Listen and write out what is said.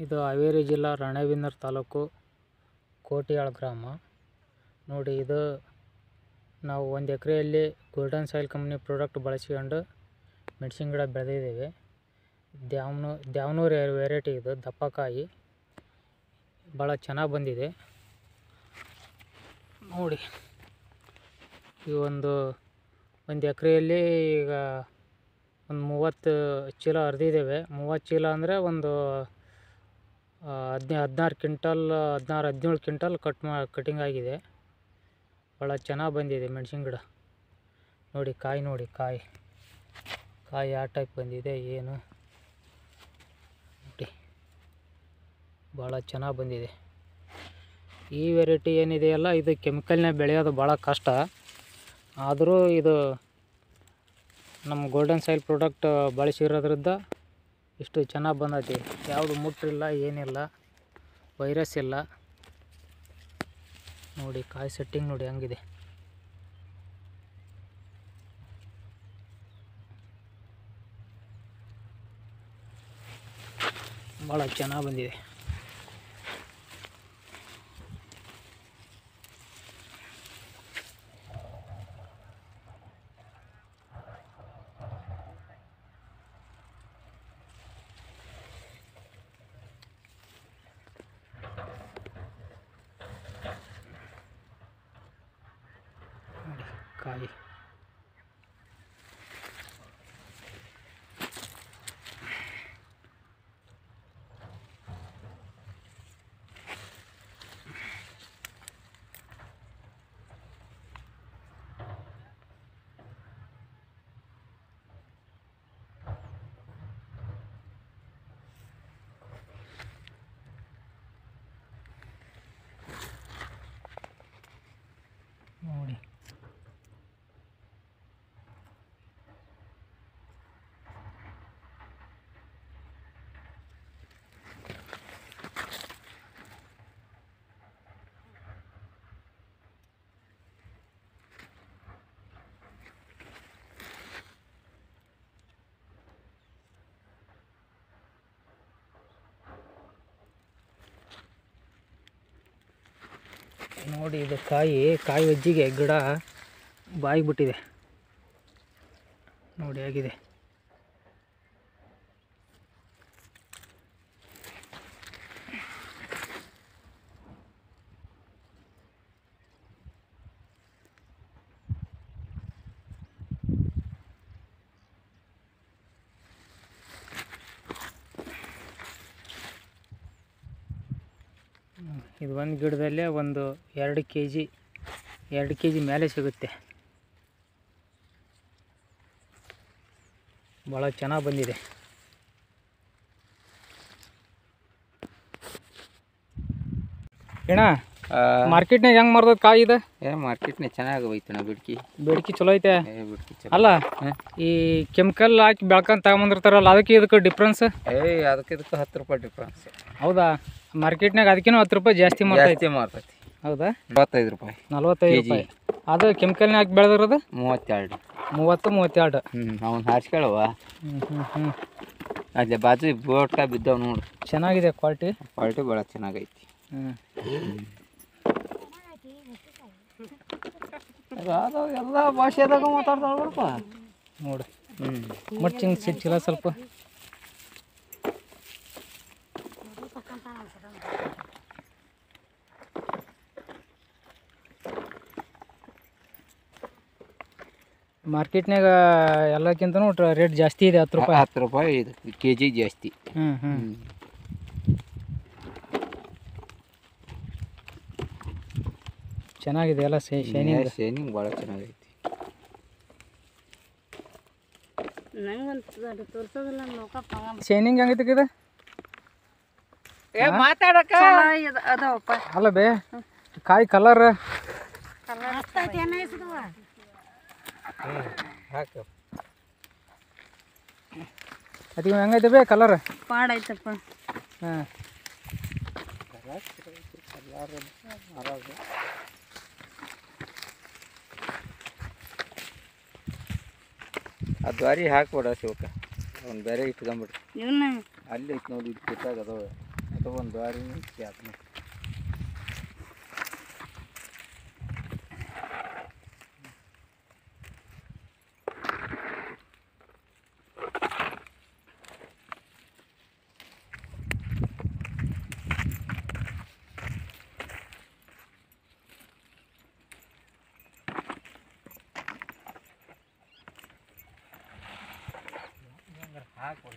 ಇದು ಹಾವೇರಿ ಜಿಲ್ಲಾ ರಾಣೆಬೆನ್ನೂರು ತಾಲೂಕು ಕೋಟಿಯಾಳ ಗ್ರಾಮ. ನೋಡಿ, ಇದು ನಾವು 1 ಎಕರೆಯಲ್ಲಿ ಗೋಲ್ಡನ್ ಸಾಯಿಲ್ ಕಂಪ್ನಿ ಪ್ರಾಡಕ್ಟ್ ಬಳಸಿಕೊಂಡು ಮೆಣಸಿನ ಗಿಡ ಬೆಳೆದಿದ್ದೇವೆ. ದ್ಯಾವನೂರು ವೆರೈಟಿ ಇದು, ದಪ್ಪಕಾಯಿ ಭಾಳ ಚೆನ್ನಾಗಿ ಬಂದಿದೆ. ನೋಡಿ, ಈ ಒಂದು ಎಕರೆಯಲ್ಲಿ ಈಗ ಒಂದು 30 ಚೀಲ ಹರಿದಿದ್ದೇವೆ. 30 ಚೀಲ ಅಂದರೆ ಒಂದು 16 ಕ್ವಿಂಟಲ್ 17 ಕ್ವಿಂಟಲ್ ಕಟಿಂಗ್ ಆಗಿದೆ. ಭಾಳ ಚೆನ್ನಾಗಿ ಬಂದಿದೆ ಮೆಣಸಿನ ಗಿಡ. ನೋಡಿ, ಕಾಯಿ ನೋಡಿ, ಕಾಯಿ ಯಾವ ಟೈಪ್ ಬಂದಿದೆ ಏನು ನೋಡಿ, ಭಾಳ ಚೆನ್ನಾಗಿ ಬಂದಿದೆ. ಈ ವೆರೈಟಿ ಏನಿದೆಯಲ್ಲ, ಇದು ಕೆಮಿಕಲ್ನ ಬೆಳೆಯೋದು ಭಾಳ ಕಷ್ಟ. ಆದರೂ ಇದು ನಮ್ಮ ಗೋಲ್ಡನ್ ಸಾಯಿಲ್ ಪ್ರಾಡಕ್ಟ್ ಬಳಸಿರೋದ್ರಿಂದ ಇಷ್ಟು ಚೆನ್ನಾಗಿ ಬಂದೈತಿ. ಯಾವುದು ಮುಟ್ಟಿಲ್ಲ, ಏನಿಲ್ಲ, ವೈರಸ್ ಇಲ್ಲ. ನೋಡಿ, ಕಾಯಿ ಸೆಟ್ಟಿಂಗ್ ನೋಡಿ ಹಂಗಿದೆ. ಭಾಳ ಚೆನ್ನಾಗಿ ಬಂದಿದೆ. ಕಾಯಿ ನೋಡಿ, ನೋಡಿ, ಇದು ಕಾಯಿ ಒಜ್ಜಿಗೆ ಗಿಡ ಬಾಯಿ ಬಿಟ್ಟಿದೆ. ನೋಡಿ ಆಗಿದೆ. ಇದು ಒಂದು ಗಿಡದಲ್ಲೇ ಒಂದು 2 ಕೆ ಜಿ ಮೇಲೆ ಸಿಗುತ್ತೆ. ಭಾಳ ಚೆನ್ನಾಗಿ ಬಂದಿದೆ. ಏನ ಮಾರ್ಕೆಟ್ನಾಗ ಹೆಂಗೆ ಮಾರ್ದದ ಕಾಯಿ ಇದೆ? ಮಾರ್ಕೆಟ್ನಾಗ ಚೆನ್ನಾಗಿ ಹೋಯ್ತಣ್ಣ. ಬೇಡಿಕೆ ಚಲೋ ಐತೆ. ಚಲೋ ಅಲ್ಲ, ಈ ಕೆಮಿಕಲ್ ಹಾಕಿ ಬೆಳ್ಕೊಂಡು ತಗೊಂಬಂದಿರ್ತಾರಲ್ಲ, ಇದಕ್ಕೆ ಡಿಫ್ರೆನ್ಸ್? ಅದಕ್ಕೆ ಇದಕ್ಕೆ 10 ರೂಪಾಯಿ ಡಿಫ್ರೆನ್ಸ್. ಹೌದಾ? ಮಾರ್ಕೆಟ್ನಾಗ ಅದಕ್ಕಿಂತ 10 ರೂಪಾಯಿ ಜಾಸ್ತಿ ಮಾರ್ತೈತಿ. ಹೌದಾ? 45 ರೂಪಾಯಿ. 45 ರೂಪಾಯಿ. ಅದು ಕೆಮಿಕಲ್ನ ಹಾಕಿ ಬೆಳೆದಿರೋದು 32. 32. ಅವ್ನು ಹಾರಿಸ್ಕೊಳ್ಳವ. ಅಲ್ಲೇ ಬಾಜು ಬೋಟ್ಕಾಯಿ ಬಿದ್ದಾವ ನೋಡು. ಚೆನ್ನಾಗಿದೆ ಕ್ವಾಲಿಟಿ ಭಾಳ ಚೆನ್ನಾಗೈತಿ. ಎಲ್ಲ ಭಾಷೆದಾಗ ಮಾತಾಡ್ತಾಳಪ್ಪ ನೋಡು. ಮರ್ಚಿಂಗ್ ಸಿಕ್ಕಿಲ್ಲ ಸ್ವಲ್ಪ. ಮಾರ್ಕೆಟ್ನಾಗ ಎಲ್ಲಕ್ಕಿಂತನೂ ರೇಟ್ ಜಾಸ್ತಿ ಇದೆ. 10 ರೂಪಾಯಿ. 10 ರೂಪಾಯಿ ಇದು ಕೆಜಿ ಜಾಸ್ತಿ. ಚೆನ್ನಾಗಿದೆ ಎಲ್ಲ ಶೈನಿಂಗ್ ಭಾಳ ಚೆನ್ನಾಗೈತಿ. ಶೈನಿಂಗ್ ಹೆಂಗೈತಿ ಇದು? ಮಾತಾಡಕ ಅಲ್ಲ ಬೇ, ಕಾಯಿ ಕಲರ್ ಅದಕ್ಕೆ ಹೆಂಗೈತೆ ಬೇ ಕಲರ್? ಪಾಡೈತಪ್ಪ. ಹಾಂ, ದ್ವಾರಿ ಹಾಕ್ಬೇಡ ಶಿವಕ, ಅವ್ನು ಬೇರೆ ಇಟ್ಕೊಂಬಿಡ್ರಿ. ಇವನ್ನ ಅಲ್ಲಿ ಐತೆ ನೋಡಿ, ಕಿತ್ತಾಗ ಅದಾವ. ಅದು ಒಂದು ದಾರಿ ಅದನ್ನ ಹಾಕಿ